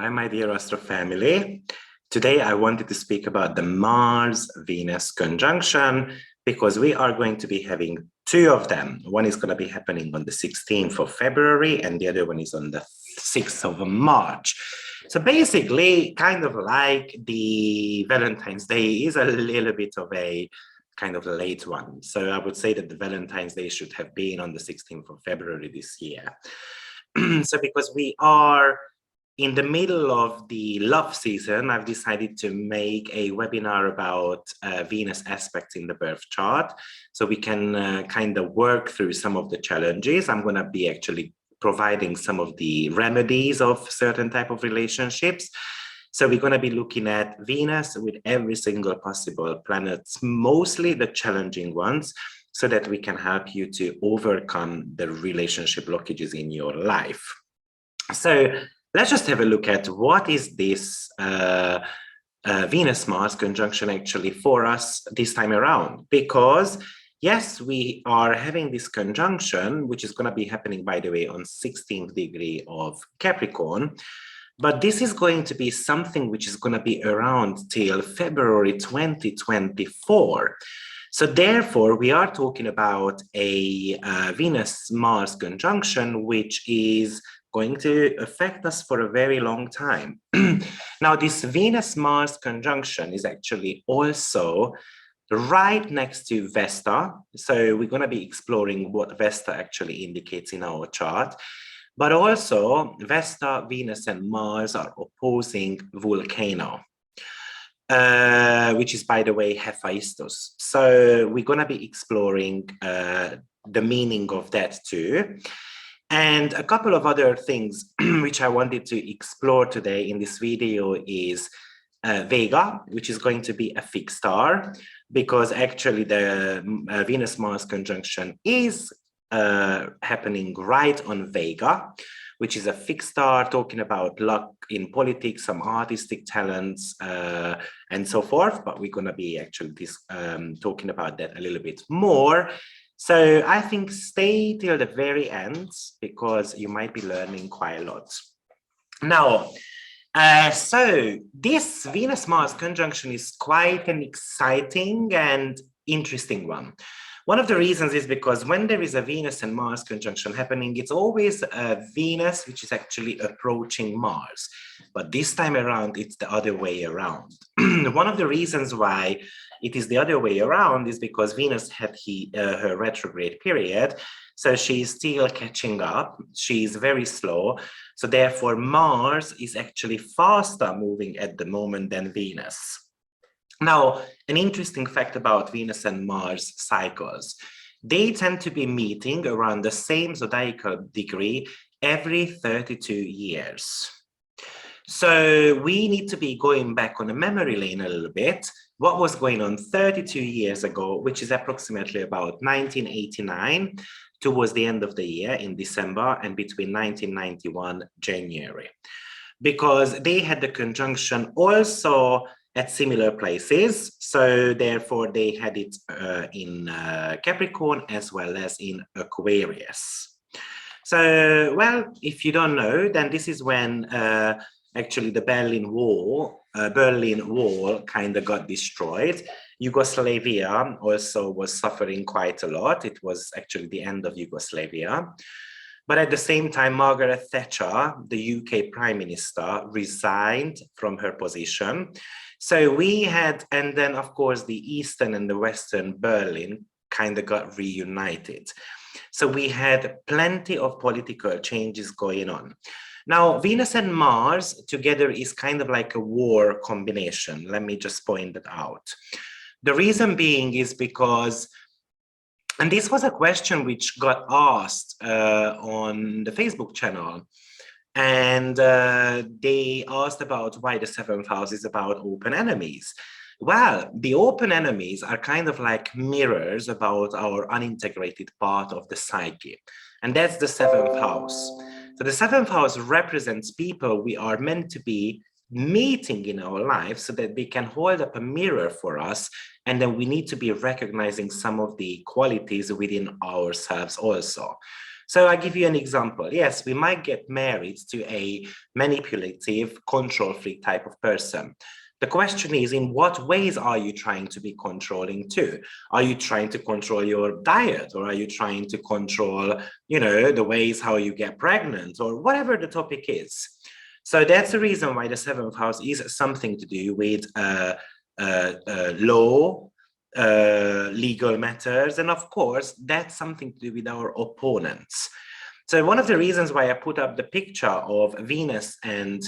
Hi, my dear Astro family. Today, I wanted to speak about the Mars-Venus conjunction because we are going to be having two of them. One is going to be happening on the 16th of February and the other one is on the 6th of March. So basically, kind of like the Valentine's Day is a little bit of a kind of a late one. So I would say that the Valentine's Day should have been on the 16th of February this year. So because we are in the middle of the love season, I've decided to make a webinar about Venus aspects in the birth chart. So we can kind of work through some of the challenges. I'm going to be actually providing some of the remedies of certain type of relationships. So we're going to be looking at Venus with every single possible planet, mostly the challenging ones, so that we can help you to overcome the relationship blockages in your life. So let's just have a look at what is this Venus-Mars conjunction actually for us this time around. Because yes, we are having this conjunction, which is going to be happening, by the way, on 16th degree of Capricorn. But this is going to be something which is going to be around till February 2024. So therefore, we are talking about a Venus-Mars conjunction, which is going to affect us for a very long time. Now, this Venus-Mars conjunction is actually also right next to Vesta. So we're going to be exploring what Vesta actually indicates in our chart. But also, Vesta, Venus, and Mars are opposing Vulcano, which is, by the way, Hephaestus. So we're going to be exploring the meaning of that too. And a couple of other things which I wanted to explore today in this video is Vega, which is going to be a fixed star, because actually the Venus-Mars conjunction is happening right on Vega, which is a fixed star, talking about luck in politics, some artistic talents, and so forth. But we're going to be actually talking about that a little bit more. So I think stay till the very end, because you might be learning quite a lot. Now, so this Venus-Mars conjunction is quite an exciting and interesting one. One of the reasons is because when there is a Venus and Mars conjunction happening, it's always a Venus which is actually approaching Mars. But this time around, it's the other way around. One of the reasons why it is the other way around is because Venus had her retrograde period. So she's still catching up. She's very slow. So therefore, Mars is actually faster moving at the moment than Venus. Now, an interesting fact about Venus and Mars cycles, they tend to be meeting around the same zodiacal degree every 32 years. So we need to be going back on the memory lane a little bit. What was going on 32 years ago, which is approximately about 1989, towards the end of the year in December, and between 1991 January. Because they had the conjunction also at similar places, so therefore they had it in Capricorn as well as in Aquarius. So, well, if you don't know, then this is when actually the Berlin Wall kind of got destroyed. Yugoslavia also was suffering quite a lot. It was actually the end of Yugoslavia. But at the same time, Margaret Thatcher, the UK Prime Minister, resigned from her position. So we had, and then of course, the Eastern and the Western Berlin kind of got reunited. So we had plenty of political changes going on. Now, Venus and Mars together is kind of like a war combination. Let me just point that out. The reason being is because, and this was a question which got asked on the Facebook channel, and they asked about why the seventh house is about open enemies. Well, the open enemies are kind of like mirrors about our unintegrated part of the psyche, and that's the seventh house. So the seventh house represents people we are meant to be meeting in our life so that they can hold up a mirror for us, and then we need to be recognizing some of the qualities within ourselves also. So I give you an example. Yes, we might get married to a manipulative, control freak type of person. The question is, in what ways are you trying to be controlling too? Are you trying to control your diet, or are you trying to control, the ways how you get pregnant, or whatever the topic is? So that's the reason why the seventh house is something to do with law, legal matters, and of course, that's something to do with our opponents. So one of the reasons why I put up the picture of Venus and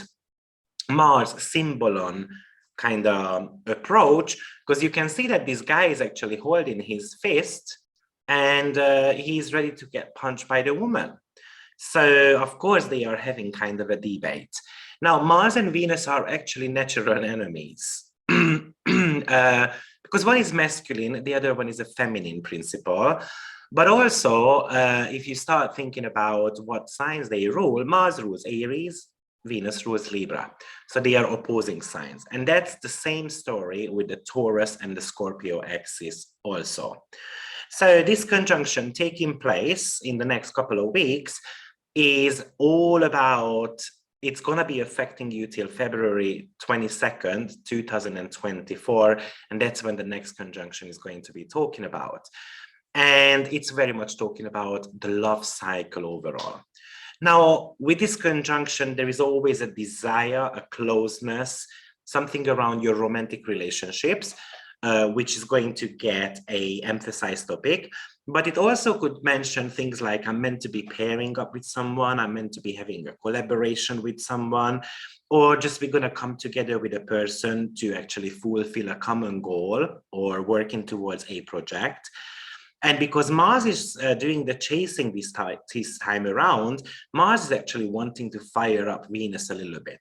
Mars symbol kind of approach, because you can see that this guy is actually holding his fist and he's ready to get punched by the woman. So of course they are having kind of a debate. Now Mars and Venus are actually natural enemies because one is masculine, the other one is a feminine principle. But also if you start thinking about what signs they rule, Mars rules Aries, Venus rules Libra. So they are opposing signs. And that's the same story with the Taurus and the Scorpio axis also. So this conjunction taking place in the next couple of weeks is all about, it's going to be affecting you till February 22nd, 2024. And that's when the next conjunction is going to be talking about. And it's very much talking about the love cycle overall. Now, with this conjunction, there is always a desire, a closeness, something around your romantic relationships, which is going to get an emphasized topic. But it also could mention things like, I'm meant to be pairing up with someone, I'm meant to be having a collaboration with someone, or just we're going to come together with a person to actually fulfill a common goal or working towards a project. And because Mars is doing the chasing this time around, Mars is actually wanting to fire up Venus a little bit,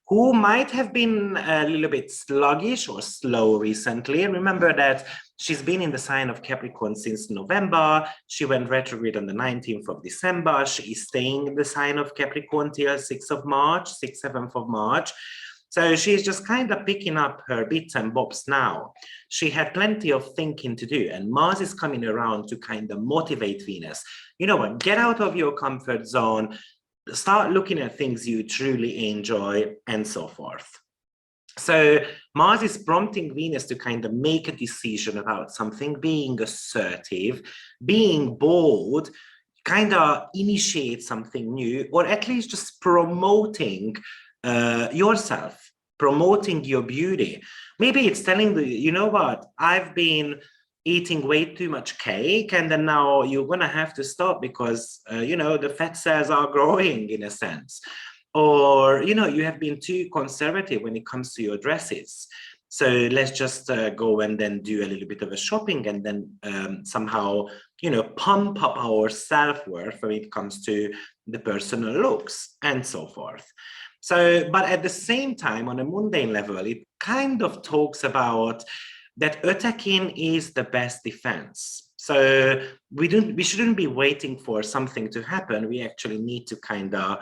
who might have been a little bit sluggish or slow recently. Remember that she's been in the sign of Capricorn since November. She went retrograde on the 19th of December. She is staying in the sign of Capricorn till 6th of March, 6th, 7th of March. So she's just kind of picking up her bits and bobs now. She had plenty of thinking to do, and Mars is coming around to kind of motivate Venus. You know what? Get out of your comfort zone, start looking at things you truly enjoy, and so forth. So Mars is prompting Venus to kind of make a decision about something, being assertive, being bold, kind of initiate something new, or at least just promoting yourself, promoting your beauty. Maybe it's telling you, you know what, I've been eating way too much cake, and then now you're going to have to stop because, the fat cells are growing in a sense. Or, you have been too conservative when it comes to your dresses. So let's just go and then do a little bit of a shopping and then somehow, pump up our self-worth when it comes to the personal looks and so forth. So, but at the same time, on a mundane level, it kind of talks about that attacking is the best defense. So we shouldn't be waiting for something to happen. We actually need to kind of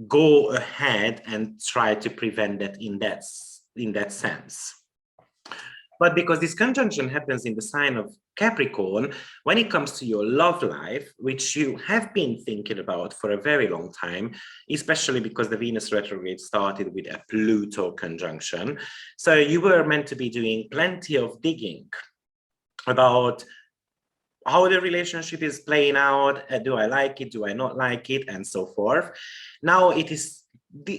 go ahead and try to prevent that in that sense. But because this conjunction happens in the sign of Capricorn, when it comes to your love life, which you have been thinking about for a very long time, especially because the Venus retrograde started with a Pluto conjunction. So you were meant to be doing plenty of digging about how the relationship is playing out. Do I like it? Do I not like it? And so forth. Now it is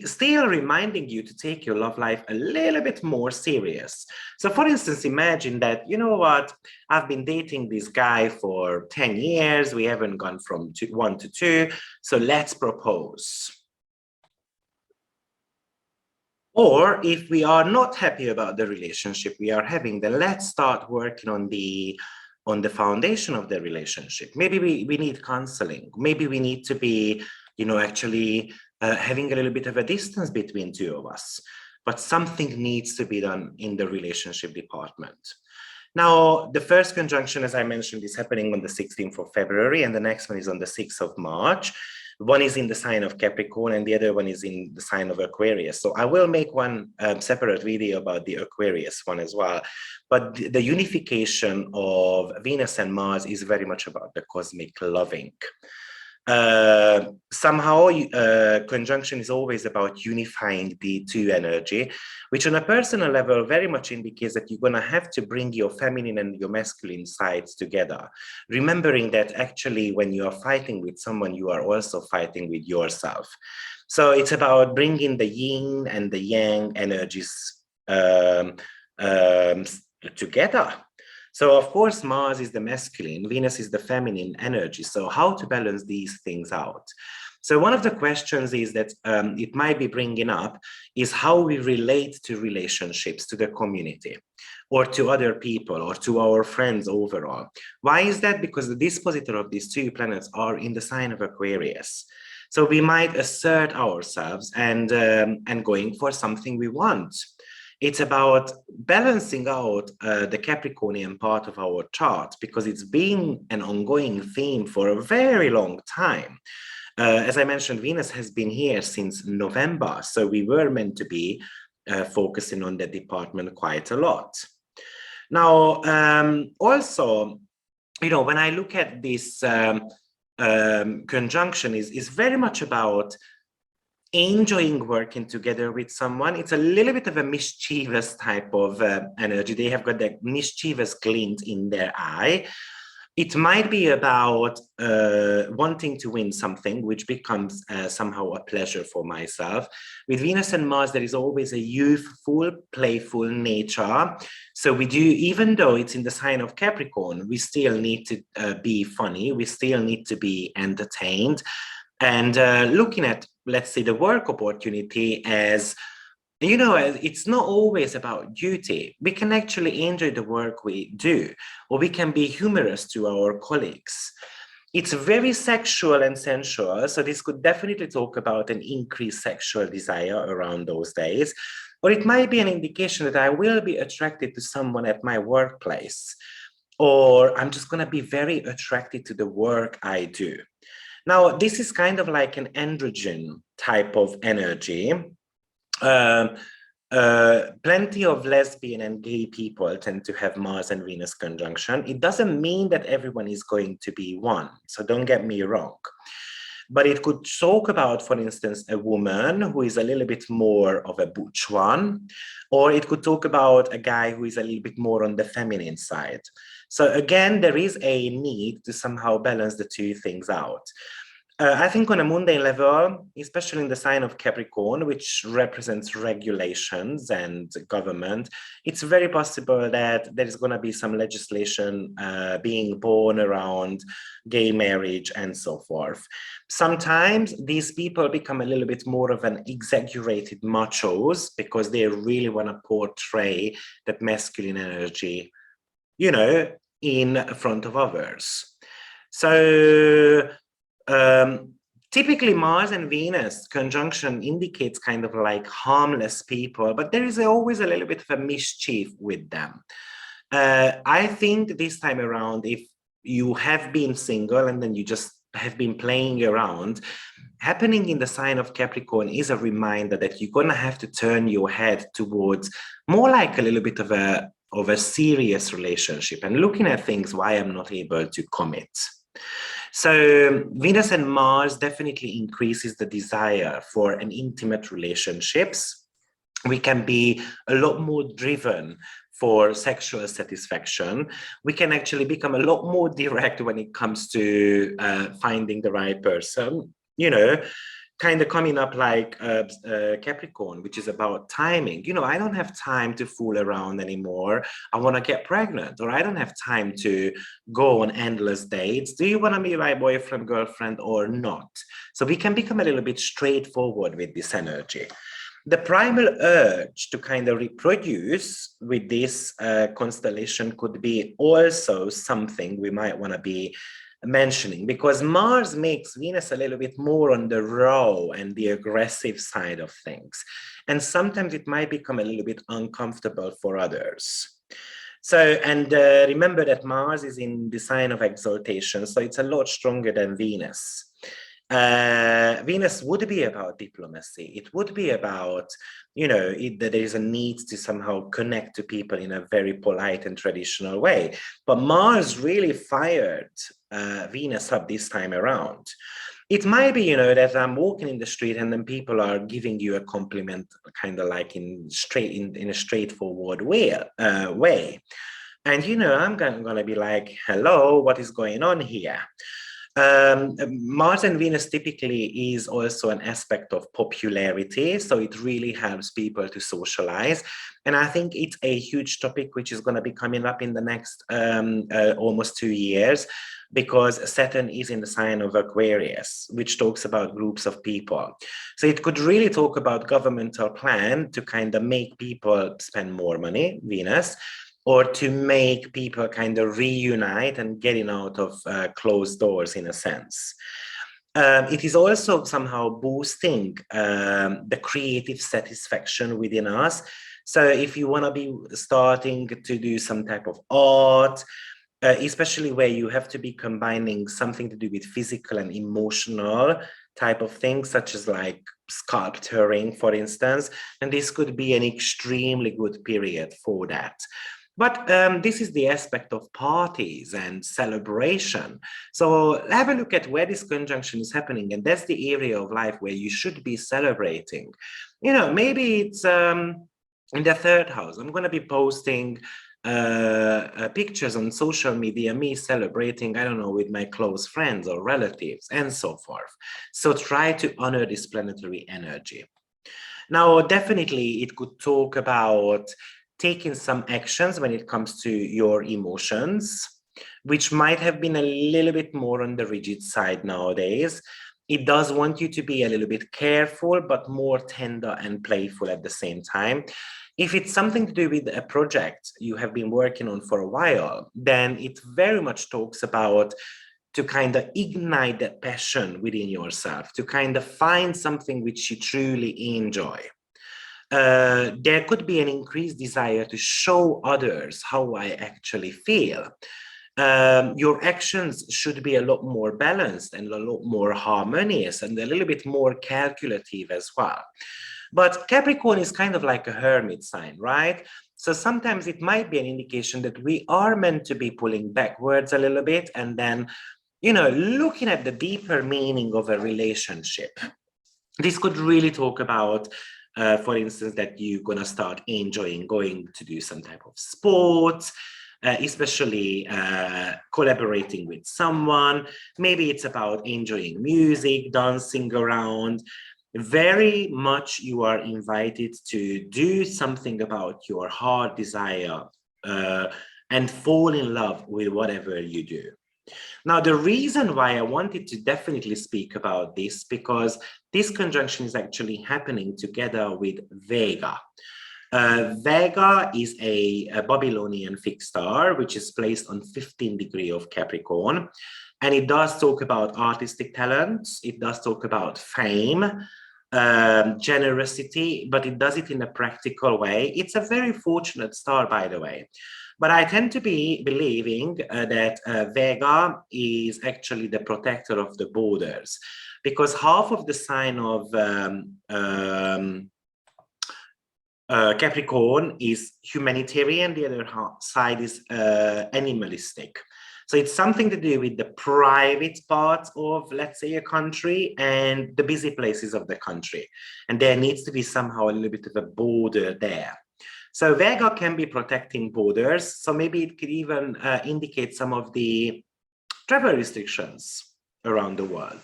still reminding you to take your love life a little bit more serious. So for instance, imagine that, you know what, I've been dating this guy for 10 years. We haven't gone from 1 to 2. So let's propose. Or if we are not happy about the relationship we are having, then let's start working on the foundation of the relationship. Maybe we need counseling. Maybe we need to be, actually having a little bit of a distance between two of us, but something needs to be done in the relationship department. Now, the first conjunction, as I mentioned, is happening on the 16th of February, and the next one is on the 6th of March. One is in the sign of Capricorn, and the other one is in the sign of Aquarius. So I will make one separate video about the Aquarius one as well. But the unification of Venus and Mars is very much about the cosmic loving. Somehow conjunction is always about unifying the two energy, which on a personal level very much indicates that you're going to have to bring your feminine and your masculine sides together, remembering that actually when you are fighting with someone, you are also fighting with yourself. So it's about bringing the yin and the yang energies together. So of course, Mars is the masculine, Venus is the feminine energy. So how to balance these things out? So one of the questions is that it might be bringing up is how we relate to relationships, to the community, or to other people, or to our friends overall. Why is that? Because the dispositor of these two planets are in the sign of Aquarius. So we might assert ourselves and going for something we want. It's about balancing out the Capricornian part of our chart, because it's been an ongoing theme for a very long time. As I mentioned, Venus has been here since November, so we were meant to be focusing on that department quite a lot. Now, also, you know, when I look at this conjunction is very much about enjoying working together with someone. It's a little bit of a mischievous type of energy. They have got that mischievous glint in their eye. It might be about wanting to win something, which becomes somehow a pleasure for myself. With Venus and Mars, there is always a youthful, playful nature. So we do, even though it's in the sign of Capricorn, we still need to be funny. We still need to be entertained. And looking at, let's say, the work opportunity as, you know, it's not always about duty. We can actually enjoy the work we do, or we can be humorous to our colleagues. It's very sexual and sensual, so this could definitely talk about an increased sexual desire around those days. Or it might be an indication that I will be attracted to someone at my workplace, or I'm just going to be very attracted to the work I do. Now, this is kind of like an androgen type of energy. Plenty of lesbian and gay people tend to have Mars and Venus conjunction. It doesn't mean that everyone is going to be one, so don't get me wrong. But it could talk about, for instance, a woman who is a little bit more of a butch one, or it could talk about a guy who is a little bit more on the feminine side. So again, there is a need to somehow balance the two things out. I think on a mundane level, especially in the sign of Capricorn, which represents regulations and government, it's very possible that there is going to be some legislation being born around gay marriage and so forth. Sometimes these people become a little bit more of an exaggerated machos because they really want to portray that masculine energy, you know, in front of others. So typically Mars and Venus conjunction indicates kind of like harmless people, but there is always a little bit of a mischief with them. I think this time around, if you have been single and then you just have been playing around, happening in the sign of Capricorn is a reminder that you're going to have to turn your head towards more like a little bit of a serious relationship and looking at things, why I'm not able to commit. So Venus and Mars definitely increases the desire for an intimate relationships. We can be a lot more driven for sexual satisfaction. We can actually become a lot more direct when it comes to finding the right person, you know, kind of coming up like Capricorn, which is about timing. You know, I don't have time to fool around anymore. I want to get pregnant, or I don't have time to go on endless dates. Do you want to be my boyfriend, girlfriend, or not? So we can become a little bit straightforward with this energy. The primal urge to kind of reproduce with this constellation could be also something we might want to be mentioning, because Mars makes Venus a little bit more on the raw and the aggressive side of things. And sometimes it might become a little bit uncomfortable for others. So, and remember that Mars is in the sign of exaltation, so it's a lot stronger than Venus. Venus would be about diplomacy. It would be about, you know, that there is a need to somehow connect to people in a very polite and traditional way. But Mars really fired Venus up this time around. It might be, that I'm walking in the street and then people are giving you a compliment, kind of like in a straightforward way. And, I'm going to be like, hello, what is going on here? Mars and Venus typically is also an aspect of popularity, so it really helps people to socialize. And I think it's a huge topic which is going to be coming up in the next almost 2 years, because Saturn is in the sign of Aquarius, which talks about groups of people. So it could really talk about governmental plan to kind of make people spend more money, Venus, or to make people kind of reunite and getting out of closed doors in a sense. It is also somehow boosting the creative satisfaction within us. So if you want to be starting to do some type of art, especially where you have to be combining something to do with physical and emotional type of things, such as like sculpturing, for instance, and this could be an extremely good period for that. But this is the aspect of parties and celebration. So have a look at where this conjunction is happening, and that's the area of life where you should be celebrating. Maybe it's in the third house. I'm going to be posting pictures on social media, me celebrating, I don't know, with my close friends or relatives and so forth. So try to honor this planetary energy. Now, definitely it could talk about taking some actions when it comes to your emotions, which might have been a little bit more on the rigid side nowadays. It does want you to be a little bit careful, but more tender and playful at the same time. If it's something to do with a project you have been working on for a while, then it very much talks about to kind of ignite that passion within yourself, to kind of find something which you truly enjoy. There could be an increased desire to show others how I actually feel. Your actions should be a lot more balanced and a lot more harmonious and a little bit more calculative as well. But Capricorn is kind of like a hermit sign, right? So sometimes it might be an indication that we are meant to be pulling backwards a little bit and then, looking at the deeper meaning of a relationship. This could really talk about for instance, that you're going to start enjoying going to do some type of sports, especially collaborating with someone. Maybe it's about enjoying music, dancing around. Very much you are invited to do something about your heart desire and fall in love with whatever you do. Now, the reason why I wanted to definitely speak about this, because this conjunction is actually happening together with Vega. Vega is a Babylonian fixed star, which is placed on 15 degree of Capricorn. And it does talk about artistic talents. It does talk about fame, generosity, but it does it in a practical way. It's a very fortunate star, by the way. But I tend to be believing that Vega is actually the protector of the borders, because half of the sign of Capricorn is humanitarian, the other side is animalistic. So it's something to do with the private parts of, let's say, a country and the busy places of the country. And there needs to be somehow a little bit of a border there. So Vega can be protecting borders. So maybe it could even indicate some of the travel restrictions around the world.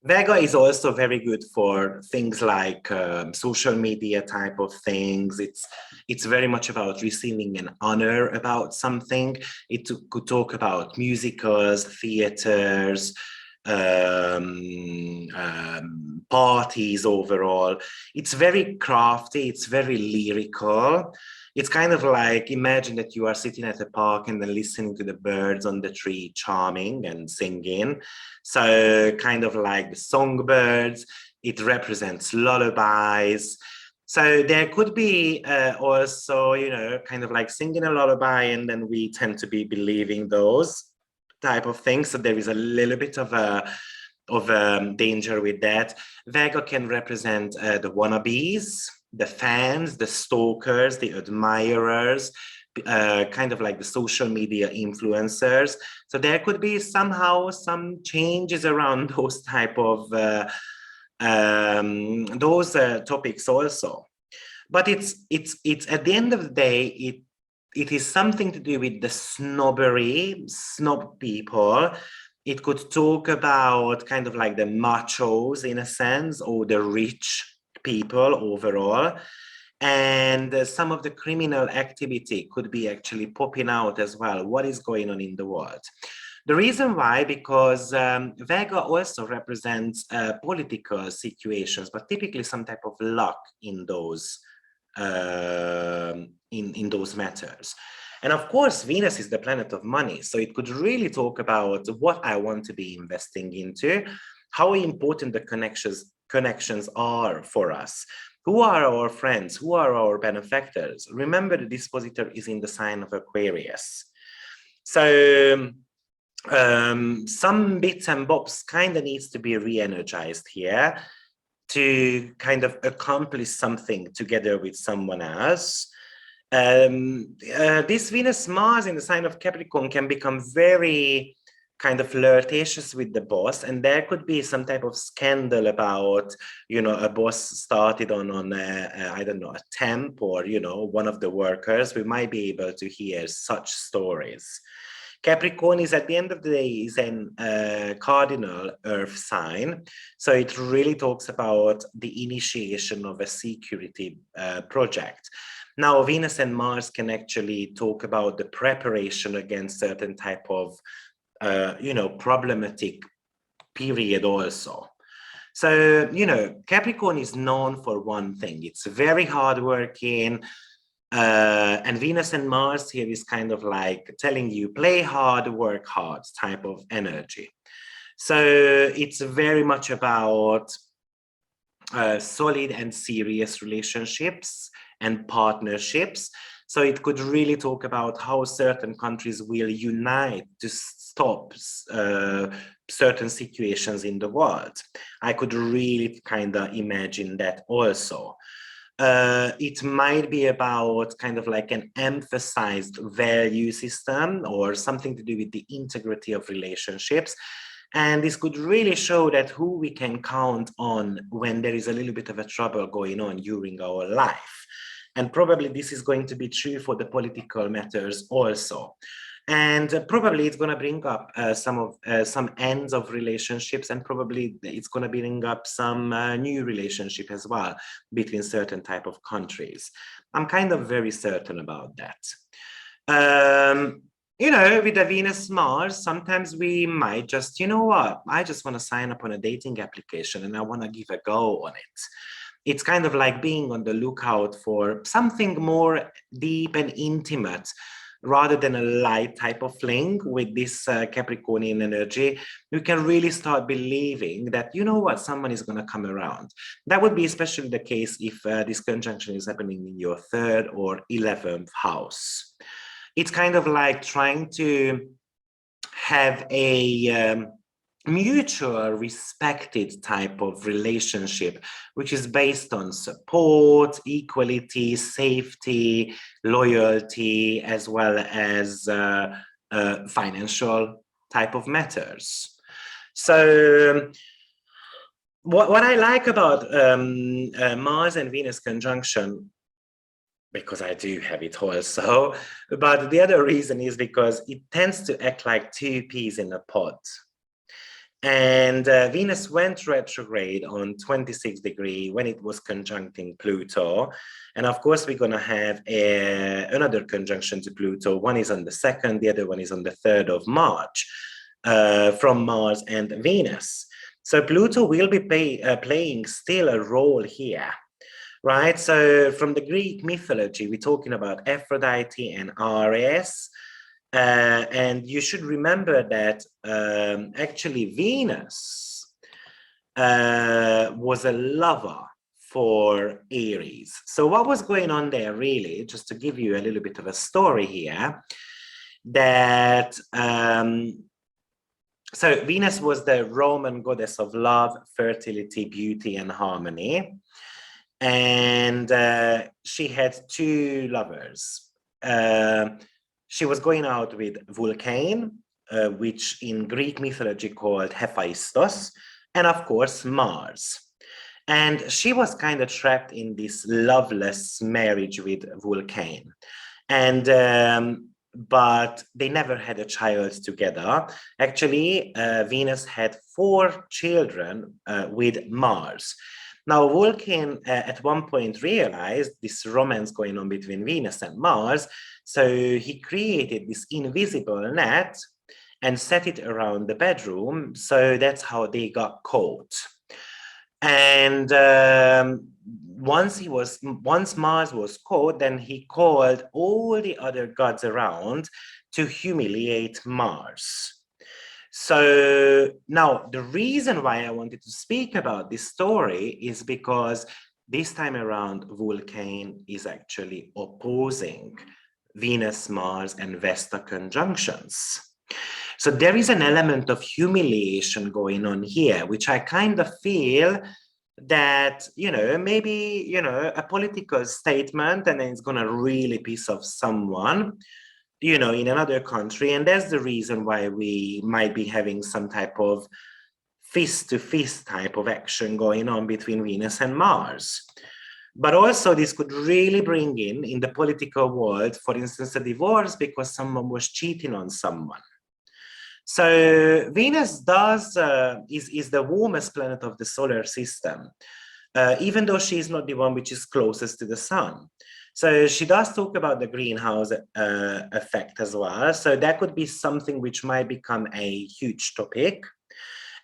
Vega is also very good for things like social media type of things. It's very much about receiving an honor about something. It could talk about musicals, theaters, parties overall. It's very crafty, it's very lyrical. It's kind of like, imagine that you are sitting at a park and then listening to the birds on the tree charming and singing. So kind of like the songbirds, it represents lullabies. So there could be also, kind of like singing a lullaby, and then we tend to be believing those type of things. So there is a little bit of danger with that. Vega can represent the wannabes, the fans, the stalkers, the admirers, kind of like the social media influencers. So there could be somehow some changes around those type of topics also. But it's at the end of the day, it is something to do with the snob people. It could talk about kind of like the machos in a sense, or the rich people overall. And some of the criminal activity could be actually popping out as well. What is going on in the world? The reason why, because Vega also represents political situations, but typically some type of luck in those in those matters. And of course, Venus is the planet of money. So it could really talk about what I want to be investing into, how important the connections are for us. Who are our friends? Who are our benefactors? Remember, the dispositor is in the sign of Aquarius. So some bits and bobs kind of needs to be re-energized here to kind of accomplish something together with someone else. This Venus-Mars in the sign of Capricorn can become very kind of flirtatious with the boss, and there could be some type of scandal about, you know, a boss started on I don't know, a temp, or, you know, one of the workers. We might be able to hear such stories. Capricorn is, at the end of the day, is an cardinal earth sign. So it really talks about the initiation of a security project. Now, Venus and Mars can actually talk about the preparation against certain type of, you know, problematic period also. So, you know, Capricorn is known for one thing. It's very hardworking. And Venus and Mars here is kind of like telling you, play hard, work hard type of energy. So it's very much about solid and serious relationships and partnerships. So it could really talk about how certain countries will unite to stop certain situations in the world. I could really kind of imagine that also. It might be about kind of like an emphasized value system, or something to do with the integrity of relationships. And this could really show that who we can count on when there is a little bit of a trouble going on during our life. And probably this is going to be true for the political matters also. And probably it's going to bring up some ends of relationships, and probably it's going to bring up some new relationship as well between certain type of countries. I'm kind of very certain about that. You know, with the Venus-Mars, sometimes we might just, you know what, I just want to sign up on a dating application and I want to give a go on it. It's kind of like being on the lookout for something more deep and intimate, rather than a light type of fling. With this Capricornian energy, you can really start believing that, you know what, someone is going to come around. That would be especially the case if this conjunction is happening in your 3rd or 11th house. It's kind of like trying to have a mutual respected type of relationship, which is based on support, equality, safety, loyalty, as well as financial type of matters. So what I like about Mars and Venus conjunction, because I do have it also, but the other reason is because it tends to act like two peas in a pod. And Venus went retrograde on 26 degrees when it was conjuncting Pluto. And of course, we're going to have another conjunction to Pluto. One is on the 2nd, the other one is on the 3rd of March from Mars and Venus. So Pluto will be playing still a role here. Right, so from the Greek mythology, we're talking about Aphrodite and Ares. And you should remember that actually Venus was a lover for Aries. So what was going on there, really, just to give you a little bit of a story here, that so Venus was the Roman goddess of love, fertility, beauty, and harmony. And she had 2 lovers, she was going out with Vulcan, which in Greek mythology called Hephaestus, and of course Mars. And she was kind of trapped in this loveless marriage with Vulcan. And but they never had a child together. Actually, Venus had 4 children with Mars. Now, Vulcan at one point realized this romance going on between Venus and Mars, so he created this invisible net and set it around the bedroom, so that's how they got caught. And once Mars was caught, then he called all the other gods around to humiliate Mars. So now the reason why I wanted to speak about this story is because this time around Vulcan is actually opposing Venus, Mars, and Vesta conjunctions. So there is an element of humiliation going on here, which I kind of feel that, maybe, a political statement, and then it's going to really piss off someone, in another country. And that's the reason why we might be having some type of fist-to-fist type of action going on between Venus and Mars. But also this could really bring in the political world, for instance, a divorce because someone was cheating on someone. So Venus is the warmest planet of the solar system, even though she is not the one which is closest to the sun. So she does talk about the greenhouse effect as well. So that could be something which might become a huge topic.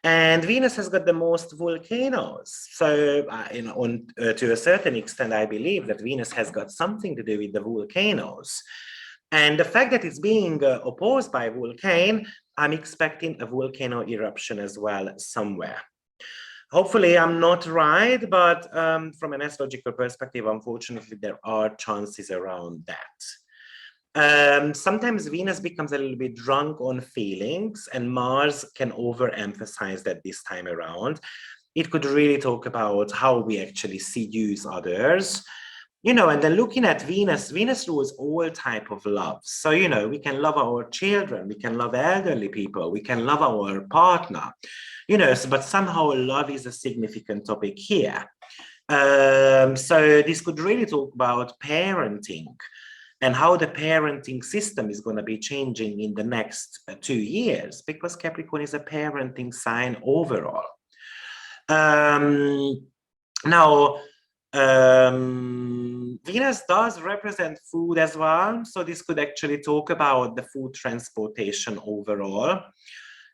And Venus has got the most volcanoes. So to a certain extent, I believe that Venus has got something to do with the volcanoes. And the fact that it's being opposed by Vulcan, I'm expecting a volcano eruption as well somewhere. Hopefully I'm not right, but from an astrological perspective, unfortunately, there are chances around that. Sometimes Venus becomes a little bit drunk on feelings, and Mars can overemphasize that this time around. It could really talk about how we actually seduce others. And then looking at Venus rules all type of love. So, we can love our children, we can love elderly people, we can love our partner, but somehow love is a significant topic here. So this could really talk about parenting and how the parenting system is going to be changing in the next 2 years, because Capricorn is a parenting sign overall. Now, Venus does represent food as well, so this could actually talk about the food transportation overall.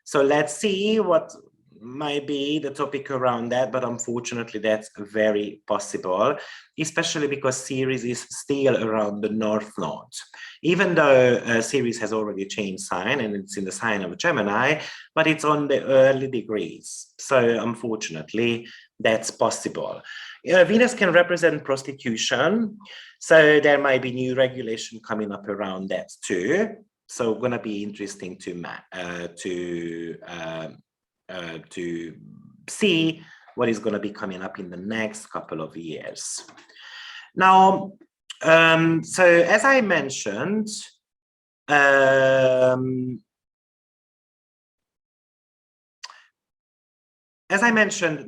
So let's see what might be the topic around that, but unfortunately that's very possible, especially because Ceres is still around the North Node. Even though Ceres has already changed sign and it's in the sign of Gemini, but it's on the early degrees. So unfortunately, that's possible. Venus can represent prostitution, so there might be new regulation coming up around that too. So going to be interesting to see what is going to be coming up in the next couple of years. Now, so as I mentioned,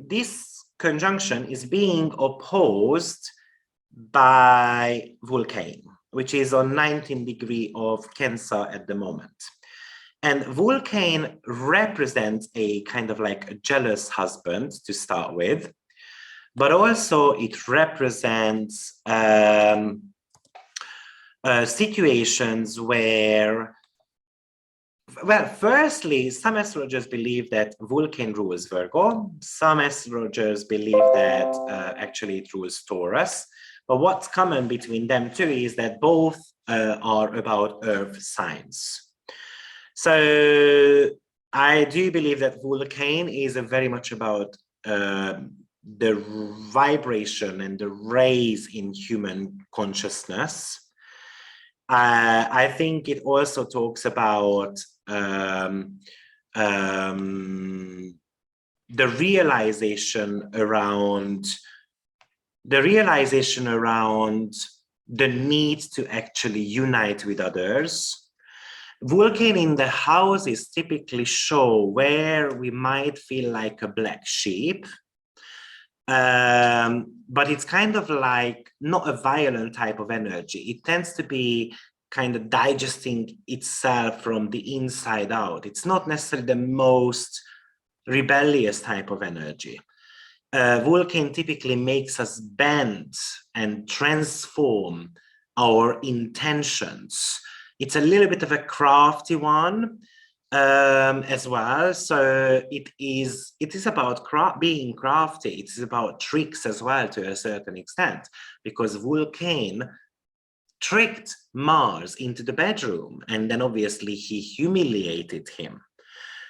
this conjunction is being opposed by Vulcan, which is on 19 degree of Cancer at the moment. And Vulcan represents a kind of like a jealous husband to start with, but also it represents situations where, well, firstly, some astrologers believe that Vulcan rules Virgo. Some astrologers believe that actually it rules Taurus. But what's common between them two is that both are about earth signs. So I do believe that Vulcan is very much about the vibration and the rays in human consciousness. I think it also talks about the realization around the need to actually unite with others. Vulcan in the houses typically show where we might feel like a black sheep, but it's kind of like not a violent type of energy. It tends to be kind of digesting itself from the inside out. It's not necessarily the most rebellious type of energy. Vulcan typically makes us bend and transform our intentions. It's a little bit of a crafty one as well. So it is about being crafty. It is about tricks as well to a certain extent, because Vulcan tricked Mars into the bedroom, and then obviously he humiliated him.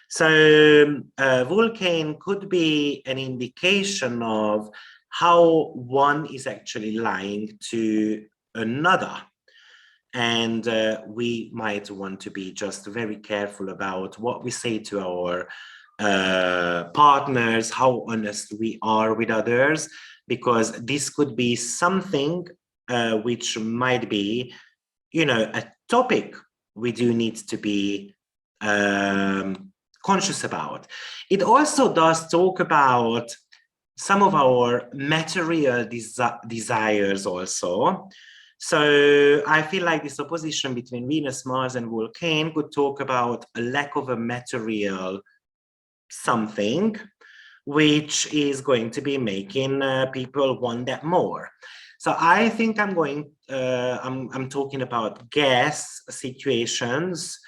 So Vulcan could be an indication of how one is actually lying to another. And we might want to be just very careful about what we say to our partners, how honest we are with others, because this could be something which might be, you know, a topic we do need to be conscious about. It also does talk about some of our material desires also. So I feel like this opposition between Venus, Mars, and Vulcan could talk about a lack of a material something, which is going to be making people want that more. So I think I'm talking about gas situations,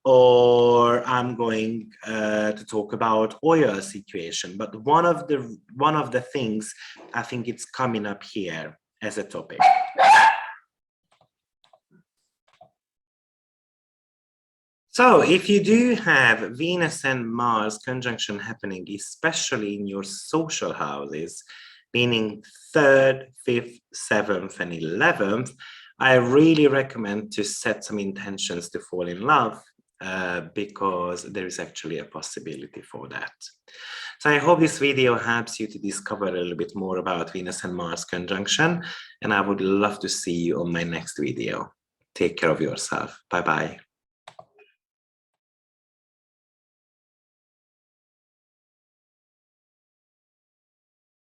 or I'm going to talk about oil situation. But one of the things I think it's coming up here as a topic. So if you do have Venus and Mars conjunction happening, especially in your social houses, meaning 3rd, 5th, 7th, and 11th, I really recommend to set some intentions to fall in love, because there is actually a possibility for that. So I hope this video helps you to discover a little bit more about Venus and Mars conjunction, and I would love to see you on my next video. Take care of yourself. Bye-bye.